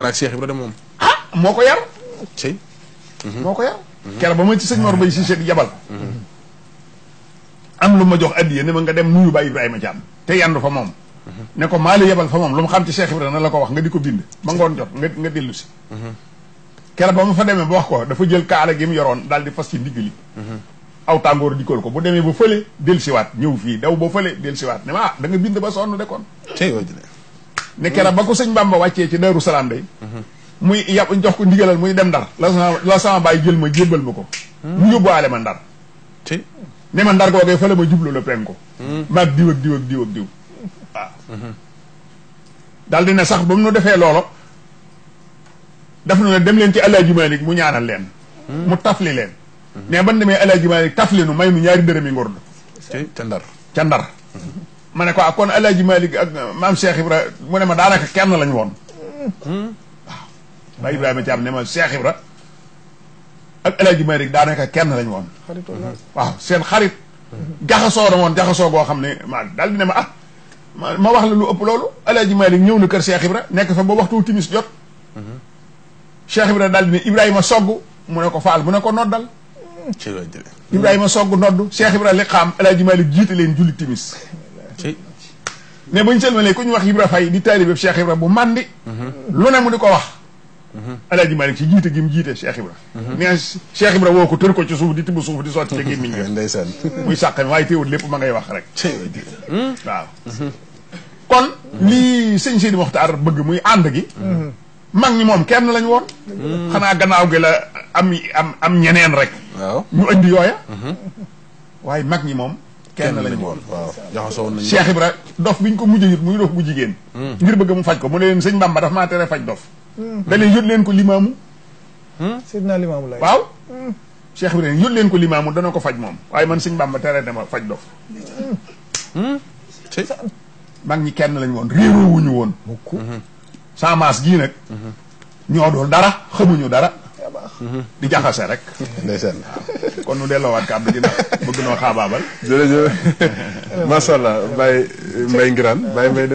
ak Cheikh Ibrahima moom. ah moo ko yar. ci. moo ko yar. keroog ba ma ci sëñ Mor Bay Cissé di jabal. am lu ma jox addiya ne ma nga dem nuyu Baye Ibrahima Thiam te yandu fa moom. ne ko maa la yebal fa moom lu mu xam ci Cheikh Ibrahima na la ko wax nga di ko bind ba ngoon jot nga dellu si. keroog ba ma fa demee ba wax ko dafa jël kaala gi mu yoroon daal di fas ci ndigg li. aw tàngoor dikkal ko bu demee ba fële dellusiwaat ñëw fii daw ba fële dellusiwaat ne ma ah da nga bind ba sonn de kon. ne keroog ba ko sëñ Bamba wàccee ci Daaru Salaam day muy yàpp jox ko ndigalal muy dem ndar la sama baay jël ma jébbal ma ko. mu yóbbuwaale ma ndar. ne ma ndar googee fa la ma jublu la penku. maag diw ak diw ak diw ak diw waaw. daal di ne sax ba mu nu defee loolo daf na ne dem leen ci Alaaji Maalik mu ñaanal leen. mu tafli leen. mais ban demee Alaaji Maalik tafli nu may nu ñaari dërëmi ngurdu. ca ndar ca ndar. ma ne ko ak kon Alaaji Maalik ak maam Cheikh Ibra mu ne ma daanaka kenn lañ woon. waaw Baye Ibrahima Thiam ne ma Cheikh Ibra ak Alaaji Maalik daanaka kenn lañ woon. waaw seen xarit. jaxasoo na woon jaxasoo goo xam ne maa daal di ne ma ah ma wax la lu ëpp loolu Alaaji Maalik ñëw na kër Cheikh Ibra nekk fa ba waxtu timis jot. Cheikh Ibra daal di ne Ibrahima sogg mu ne ko faal mu ne ko noddal. Ibrahima sogg noddu Cheikh Ibra li xam Alaaji Maalik jiite leen julli timis. mais bañ sëlmalee ku ñu wax Ibra Fay di taalibe Cheikh Ibra bu mandi. lu ne mu di ko wax. Alaaji Maalik ci jiite gi mu jiite Cheikh Ibra. mais Cheikh Ibra woo ko tër ko ci suuf di tibb suuf di sotti ca gémmiñ nga. ndeysaan muy sàq waaye teewul lépp ma ngay wax rek. waaw. kon lii sëñ Sidi Mokhtar bëgg muy ànd gi. mag ñi moom kenn lañ woon. xanaa gannaaw gi la am ñeneen rek. waaw ñu indi yooya. waaye mag ñi moom. kenn lañ woon waaw jaxasoo nañu. Cheikh Ibra dof biñ ko mujj yit muy dof bu jigéen. ngir bëgg mu faj ko mu ne leen sëñ Bamba daf maa tere faj dof. da leen yót leen ko limaamu. Seydina Limaamu Laay waaw. Cheikh Ibra yót leen ko limaamu dana ko faj moom waaye man sëñ Bamba tere dama faj dof. mag ñi kenn lañ woon réeroo wuñu woon. sans masse gii nag. ñoo dool dara xamuñu dara. di jaxase rek. ndeysaan kon nu delloowaat kàddu gi ndax bëgg noo xaabaabal. jërëjëf macha allah Baye Mbaye Nguirane Baye Mbaye